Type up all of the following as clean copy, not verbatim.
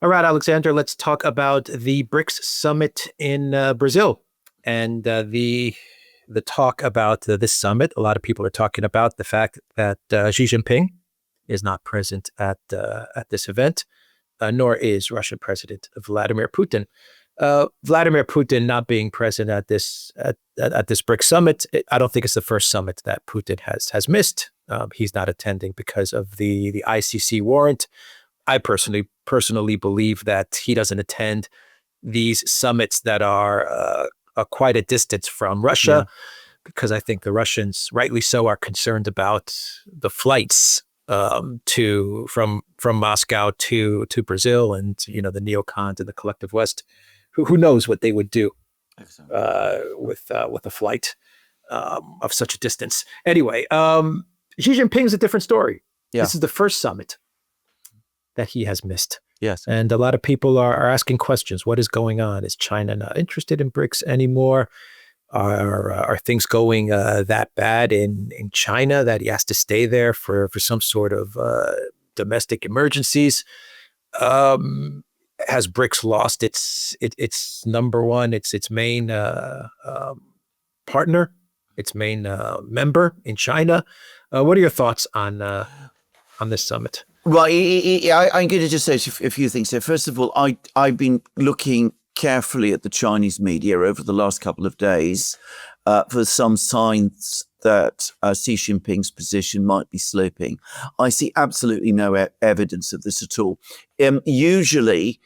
All right, Alexander, let's talk about the BRICS Summit in Brazil and the talk about this summit. A lot of people are talking about the fact that Xi Jinping is not present at this event, nor is Russian President Vladimir Putin. Vladimir Putin not being present at this BRICS summit, I don't think it's the first summit that Putin has missed. He's not attending because of the ICC warrant. I personally believe that he doesn't attend these summits that are quite a distance from Russia, because I think the Russians, rightly so, are concerned about the flights from Moscow to Brazil, and the neocons and the collective West. Who knows what they would do with a flight of such a distance? Anyway, Xi Jinping is a different story. Yeah. This is the first summit that he has missed. Yes. And a lot of people are asking questions. What is going on? Is China not interested in BRICS anymore? Are things going that bad in China that he has to stay there for some sort of domestic emergencies? Has BRICS lost its number one, its main partner, its main member in China? What are your thoughts on this summit? Well, I'm going to just say a few things here. First of all, I've been looking carefully at the Chinese media over the last couple of days for some signs that Xi Jinping's position might be slipping. I see absolutely no evidence of this at all. Usually,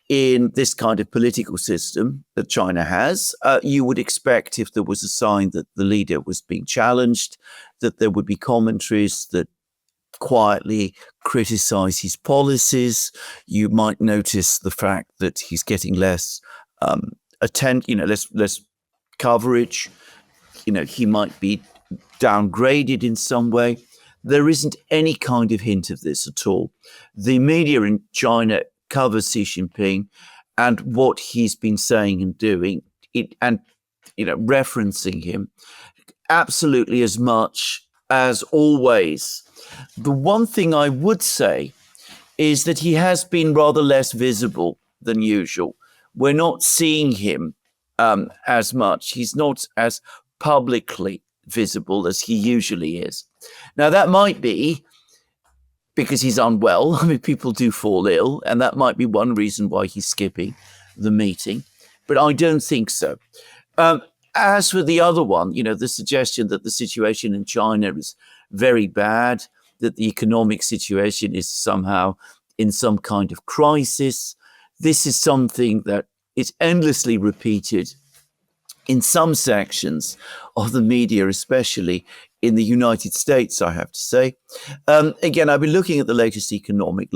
in this kind of political system that China has, you would expect, if there was a sign that the leader was being challenged, that there would be commentaries that quietly criticize his policies. You might notice the fact that he's getting less less coverage. He might be downgraded in some way. There isn't any kind of hint of this at all. The media in China covers Xi Jinping and what he's been saying and doing, referencing him absolutely as much as always. The one thing I would say is that he has been rather less visible than usual. We're not seeing him as much. He's not as publicly visible as he usually is. Now, that might be because he's unwell. I mean, people do fall ill, and that might be one reason why he's skipping the meeting. But I don't think so. As for the other one, the suggestion that the situation in China is very bad, that the economic situation is somehow in some kind of crisis. This is something that is endlessly repeated in some sections of the media, especially in the United States, I have to say. Again, I've been looking at the latest economic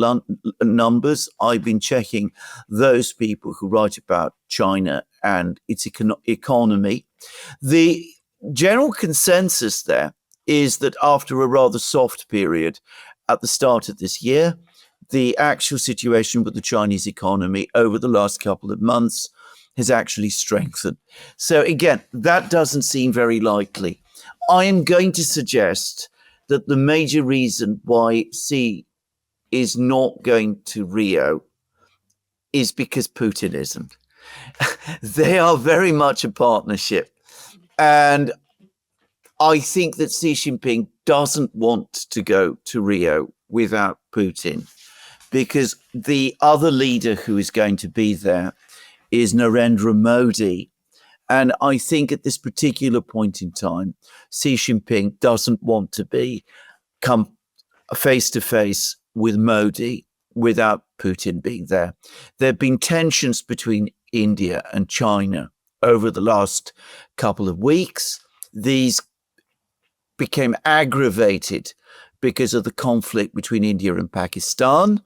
numbers. I've been checking those people who write about China and its economy. The general consensus there is that after a rather soft period at the start of this year, the actual situation with the Chinese economy over the last couple of months has actually strengthened. So again, that doesn't seem very likely. I am going to suggest that the major reason why Xi is not going to Rio is because Putin isn't. They are very much a partnership. And I think that Xi Jinping doesn't want to go to Rio without Putin, because the other leader who is going to be there is Narendra Modi. And I think at this particular point in time, Xi Jinping doesn't want to come face to face with Modi without Putin being there. There have been tensions between India and China over the last couple of weeks. These became aggravated because of the conflict between India and Pakistan.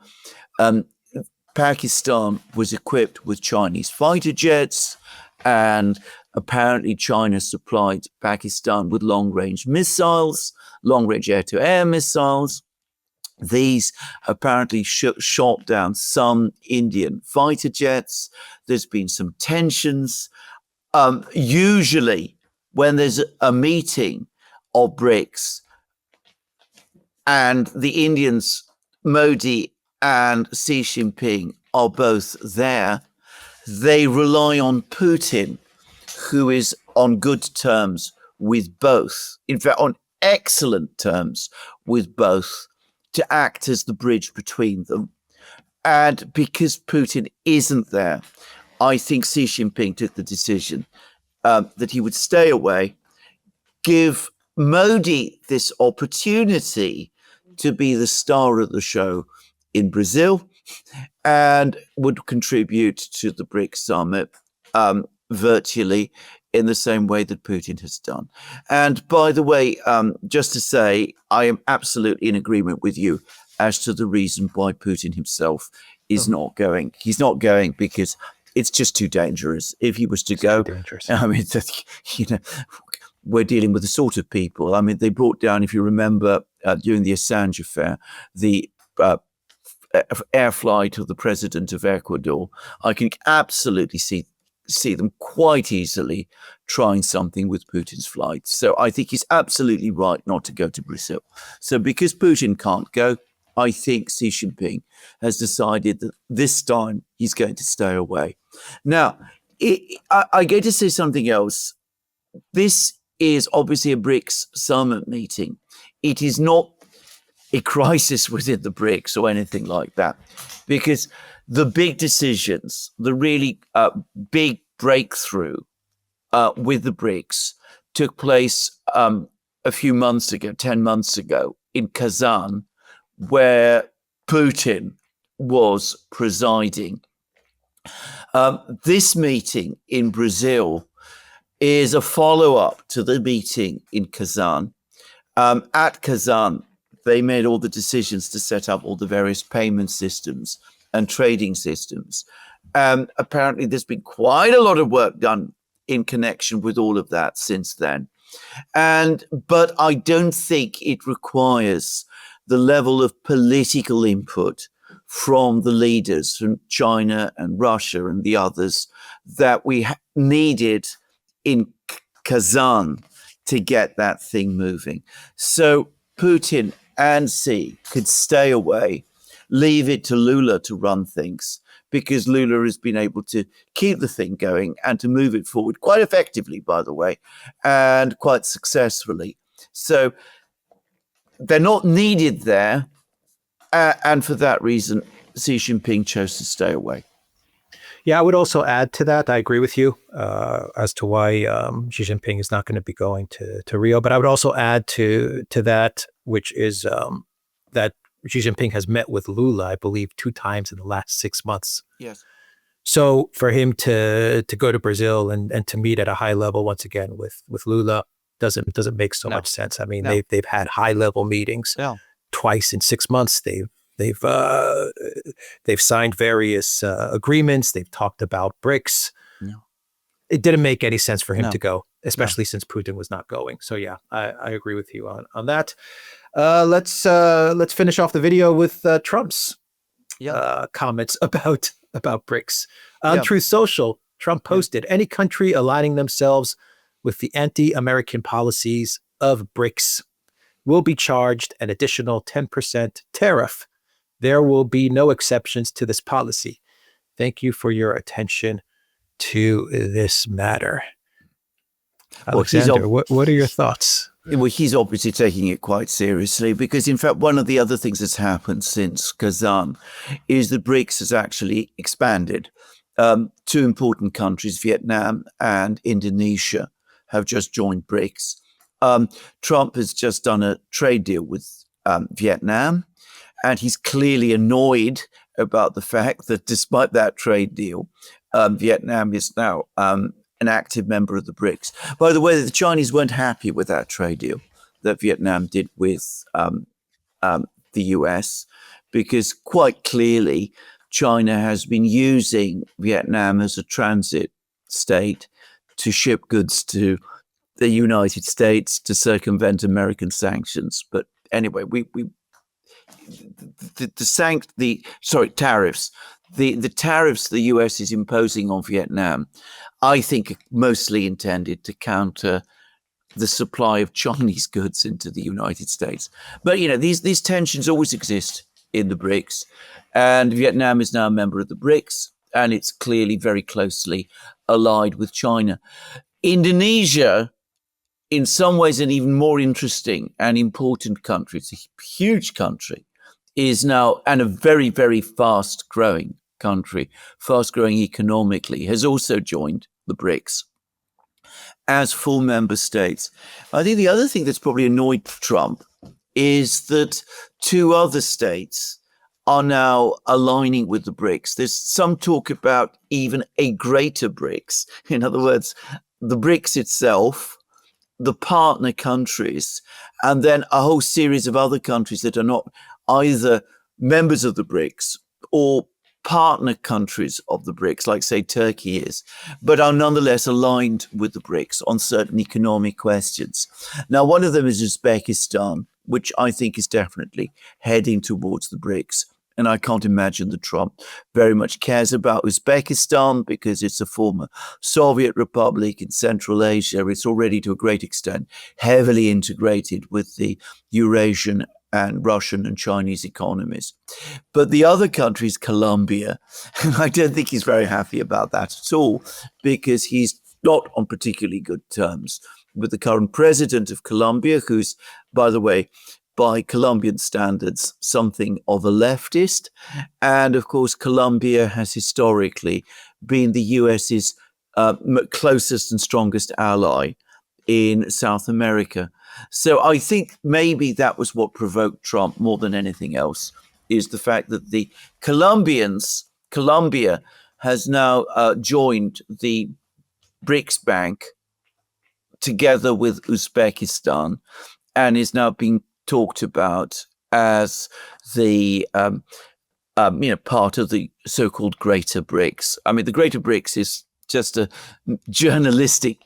Pakistan was equipped with Chinese fighter jets, and apparently China supplied Pakistan with long-range missiles, long-range air-to-air missiles. These apparently shot down some Indian fighter jets. There's been some tensions. Usually, when there's a meeting of BRICS and the Indians, Modi and Xi Jinping, are both there. They rely on Putin, who is on good terms with both, in fact, on excellent terms with both, to act as the bridge between them. And because Putin isn't there, I think Xi Jinping took the decision that he would stay away, give Modi this opportunity to be the star of the show in Brazil, and would contribute to the BRICS Summit virtually in the same way that Putin has done. And by the way, just to say, I am absolutely in agreement with you as to the reason why Putin himself is not going. He's not going because it's just too dangerous. If he was to go, I mean, you know, we're dealing with the sort of people. I mean, they brought down, if you remember, during the Assange affair, the air flight of the president of Ecuador. I can absolutely see them quite easily trying something with Putin's flight. So I think he's absolutely right not to go to Brazil. So because Putin can't go, I think Xi Jinping has decided that this time he's going to stay away. Now, I get to say something else. This is obviously a BRICS summit meeting. It is not a crisis within the BRICS or anything like that, because the big decisions, the really big breakthrough with the BRICS took place a few months ago, 10 months ago in Kazan, where Putin was presiding. This meeting in Brazil is a follow-up to the meeting in Kazan. At Kazan, they made all the decisions to set up all the various payment systems and trading systems. Apparently, there's been quite a lot of work done in connection with all of that since then. But I don't think it requires the level of political input from the leaders from China and Russia and the others that we needed in Kazan to get that thing moving. So Putin and Xi could stay away, leave it to Lula to run things, because Lula has been able to keep the thing going and to move it forward quite effectively, by the way, and quite successfully. So they're not needed there. And for that reason, Xi Jinping chose to stay away. Yeah, I would also add to that. I agree with you as to why Xi Jinping is not going to be going to Rio. But I would also add to that, which is that Xi Jinping has met with Lula, I believe, 2 times in the last 6 months. Yes. So for him to go to Brazil and to meet at a high level once again with Lula doesn't make so much sense. I mean, they've had high level meetings twice in 6 months. They've signed various agreements. They've talked about BRICS. No. It didn't make any sense for him to go, especially since Putin was not going. So yeah, I agree with you on that. Let's finish off the video with Trump's comments about BRICS. On Truth Social, Trump posted, any country aligning themselves with the anti-American policies of BRICS will be charged an additional 10% tariff. There will be no exceptions to this policy. Thank you for your attention to this matter. Alexander, what are your thoughts? Well, he's obviously taking it quite seriously, because, in fact, one of the other things that's happened since Kazan is that BRICS has actually expanded. 2 important countries, Vietnam and Indonesia, have just joined BRICS. Trump has just done a trade deal with Vietnam, and he's clearly annoyed about the fact that despite that trade deal, Vietnam is now an active member of the BRICS. By the way, the Chinese weren't happy with that trade deal that Vietnam did with the US, because quite clearly China has been using Vietnam as a transit state to ship goods to the United States to circumvent American sanctions. But anyway, tariffs. The tariffs the US is imposing on Vietnam, I think, are mostly intended to counter the supply of Chinese goods into the United States. But, you know, these tensions always exist in the BRICS. And Vietnam is now a member of the BRICS, and it's clearly very closely allied with China. Indonesia, in some ways, an even more interesting and important country. It's a huge country, is now, and a very, very fast growing country, fast growing economically, has also joined the BRICS as full member states. I think the other thing that's probably annoyed Trump is that two other states are now aligning with the BRICS. There's some talk about even a greater BRICS. In other words, the BRICS itself, the partner countries, and then a whole series of other countries that are not either members of the BRICS or partner countries of the BRICS, like say Turkey is, but are nonetheless aligned with the BRICS on certain economic questions. Now, one of them is Uzbekistan, which I think is definitely heading towards the BRICS. And I can't imagine that Trump very much cares about Uzbekistan because it's a former Soviet republic in Central Asia. It's already to a great extent heavily integrated with the Eurasian and Russian and Chinese economies. But the other country is Colombia. And I don't think he's very happy about that at all, because he's not on particularly good terms with the current president of Colombia, who's, by the way, by Colombian standards, something of a leftist. And of course, Colombia has historically been the US's closest and strongest ally in South America. So I think maybe that was what provoked Trump more than anything else, is the fact that the Colombia has now joined the BRICS Bank together with Uzbekistan, and is now being talked about as the part of the so-called Greater BRICS. I mean, the Greater BRICS is just a journalistic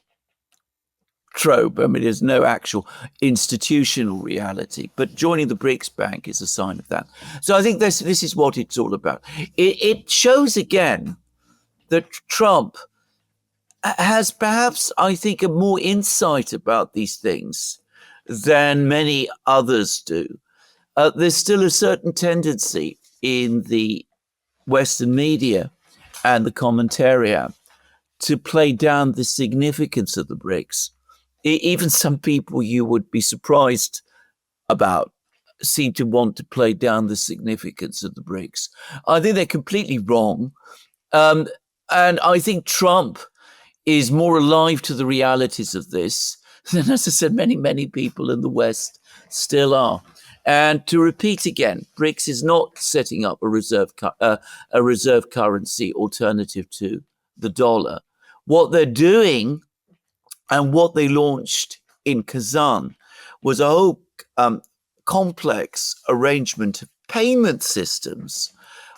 trope. I mean, there's no actual institutional reality, but joining the BRICS Bank is a sign of that. So I think this is what it's all about. It shows again that Trump has perhaps, I think, a more insight about these things than many others do. There's still a certain tendency in the Western media and the commentariat to play down the significance of the BRICS. Even some people you would be surprised about seem to want to play down the significance of the BRICS. I think they're completely wrong. And I think Trump is more alive to the realities of this than, as I said, many, many people in the West still are. And to repeat again, BRICS is not setting up a reserve currency alternative to the dollar. What they're doing and what they launched in Kazan was a whole complex arrangement of payment systems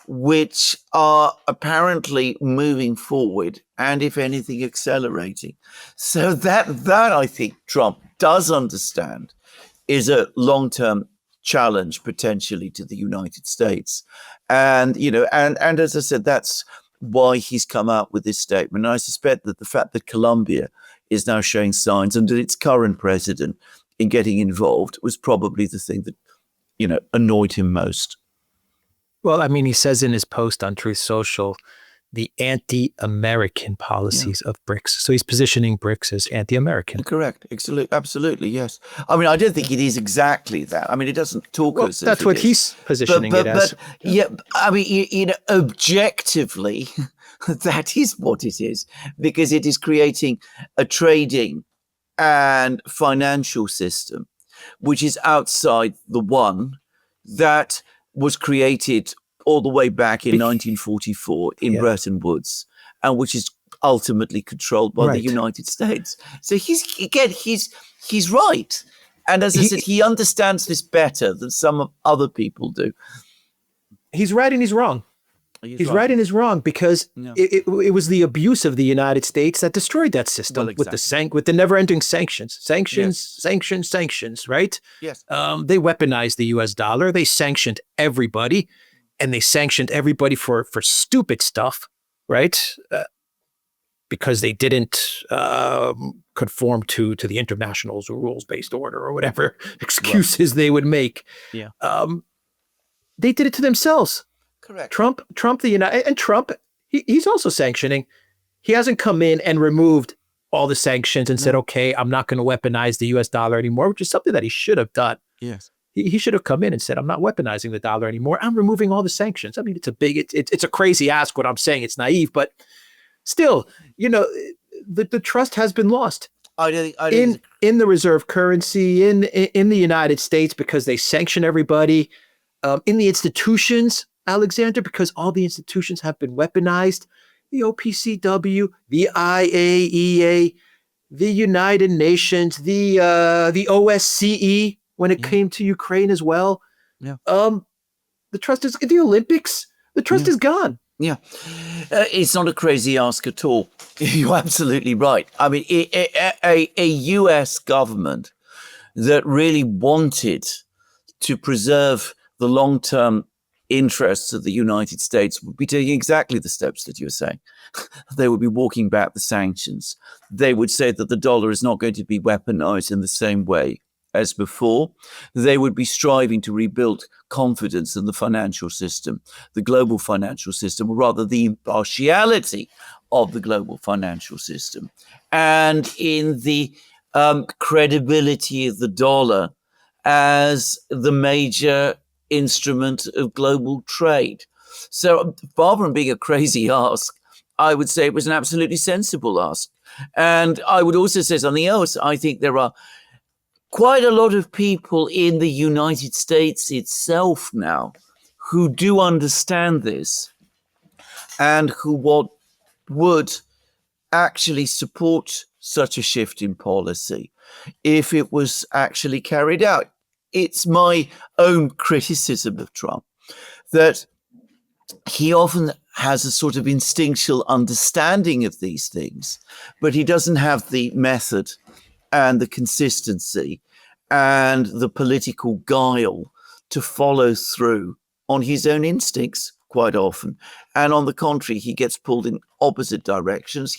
which are apparently moving forward and, if anything, accelerating. So that I think Trump does understand is a long-term challenge potentially to the United States. And, and as I said, that's why he's come out with this statement. And I suspect that the fact that Colombia is now showing signs under its current president in getting involved was probably the thing that, annoyed him most. Well, I mean, he says in his post on Truth Social, the anti-American policies of BRICS. So he's positioning BRICS as anti-American. Correct. Absolutely, yes. I mean, I don't think it is exactly that. I mean, it doesn't talk as that's what he's positioning it as. But I mean, objectively, that is what it is, because it is creating a trading and financial system which is outside the one that was created all the way back in 1944 in Bretton Woods, and which is ultimately controlled by the United States. So he's right. And as I said, he understands this better than some other people do. He's right and he's wrong. He's right and he's wrong, because it was the abuse of the United States that destroyed that system. Well, exactly. with the never-ending sanctions, right? Yes. They weaponized the U.S. dollar. They sanctioned everybody, and they sanctioned everybody for stupid stuff, right? Because they didn't conform to the international rules-based order or whatever excuses they would make. Yeah. They did it to themselves. Correct. Trump, the United, and Trump, he's also sanctioning. He hasn't come in and removed all the sanctions and said, okay, I'm not going to weaponize the US dollar anymore, which is something that he should have done. Yes. He should have come in and said, I'm not weaponizing the dollar anymore. I'm removing all the sanctions. I mean, it's a crazy ask what I'm saying. It's naive, but still, the trust has been lost in the reserve currency, in the United States, because they sanction everybody, in the institutions, Alexander, because all the institutions have been weaponized. The OPCW, the IAEA, the United Nations, the OSCE, when it came to Ukraine as well. Yeah. The trust is the Olympics. The trust is gone. Yeah. It's not a crazy ask at all. You're absolutely right. I mean, a US government that really wanted to preserve the long-term interests of the United States would be taking exactly the steps that you're saying. They would be walking back the sanctions. They would say that the dollar is not going to be weaponized in the same way as before. They would be striving to rebuild confidence in the financial system, the global financial system, or rather the impartiality of the global financial system, and in the credibility of the dollar as the major instrument of global trade. So far from being a crazy ask, I would say it was an absolutely sensible ask. And I would also say something else. I think there are quite a lot of people in the United States itself now who do understand this and who would actually support such a shift in policy if it was actually carried out. It's my own criticism of Trump that he often has a sort of instinctual understanding of these things, but he doesn't have the method and the consistency and the political guile to follow through on his own instincts quite often. And on the contrary, he gets pulled in opposite directions.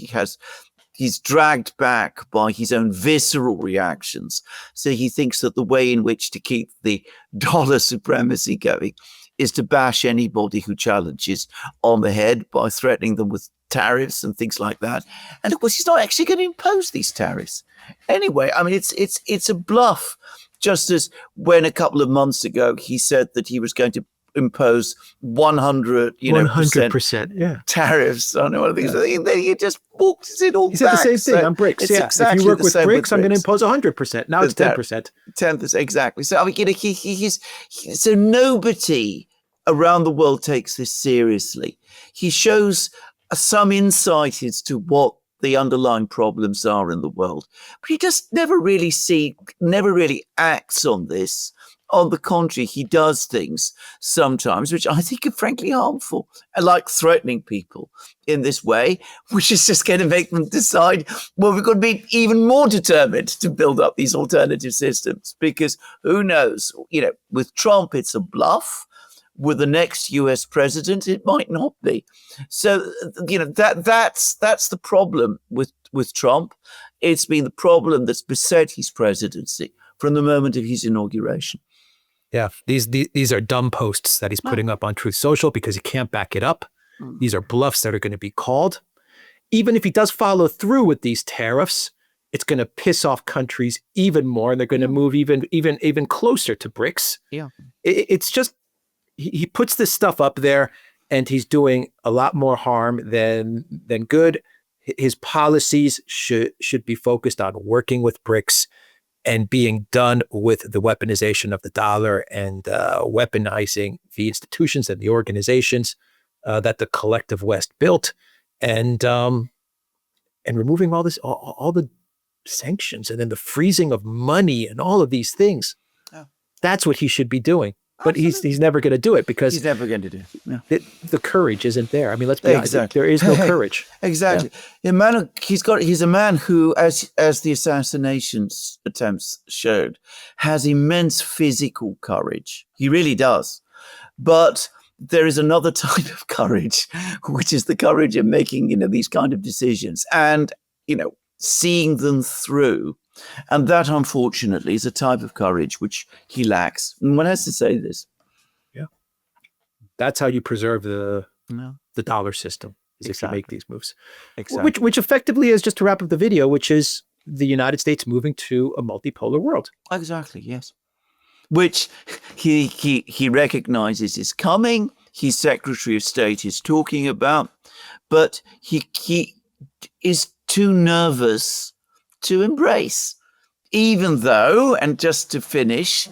He's dragged back by his own visceral reactions. So he thinks that the way in which to keep the dollar supremacy going is to bash anybody who challenges on the head by threatening them with tariffs and things like that. And of course, he's not actually going to impose these tariffs. Anyway, I mean, it's a bluff, just as when a couple of months ago, he said that he was going to impose 100%, tariffs on one of these. Then he just walks it all back. He said the same thing on BRICS. Exactly, if you work with BRICS, I'm going to impose 100%. Now it's 10%. 10%, exactly. So I mean, so nobody around the world takes this seriously. He shows some insight as to what the underlying problems are in the world, but he just never really acts on this. On the contrary, he does things sometimes which I think are frankly harmful, like threatening people in this way, which is just going to make them decide, well, we've got to be even more determined to build up these alternative systems, because who knows, with Trump, it's a bluff. With the next US president, it might not be. So, that's the problem with Trump. It's been the problem that's beset his presidency from the moment of his inauguration. Yeah, these are dumb posts that he's putting up on Truth Social because he can't back it up. These are bluffs that are going to be called. Even if he does follow through with these tariffs, it's going to piss off countries even more, and they're going to move even closer to BRICS. Yeah, it's just he puts this stuff up there, and he's doing a lot more harm than good. His policies should be focused on working with BRICS and being done with the weaponization of the dollar and weaponizing the institutions and the organizations that the collective West built, and removing all the sanctions, and then the freezing of money and all of these things. Oh. That's what he should be doing. But he's never going to do it because he's never going to do it. The courage isn't there. I mean, let's be honest. There is no courage. Exactly. Yeah. He's a man who, as the assassinations attempts showed, has immense physical courage. He really does. But there is another type of courage, which is the courage of making, these kind of decisions and, seeing them through. And that, unfortunately, is a type of courage which he lacks. And one has to say this. Yeah. That's how you preserve the No. dollar system, is if you make Exactly. these moves. Exactly. Which effectively is, just to wrap up the video, which is the United States moving to a multipolar world. Exactly, yes. Which he recognizes is coming. His Secretary of State is talking about, but he is too nervous to embrace. Even though, and just to finish,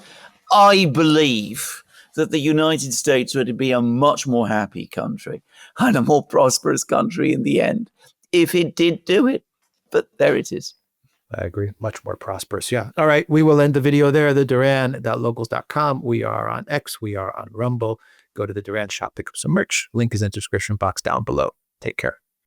I believe that the United States would be a much more happy country and a more prosperous country in the end if it did do it. But there it is. I agree. Much more prosperous. Yeah. All right. We will end the video there. The Duran.locals.com. We are on X. We are on Rumble. Go to the Duran shop, pick up some merch. Link is in the description box down below. Take care.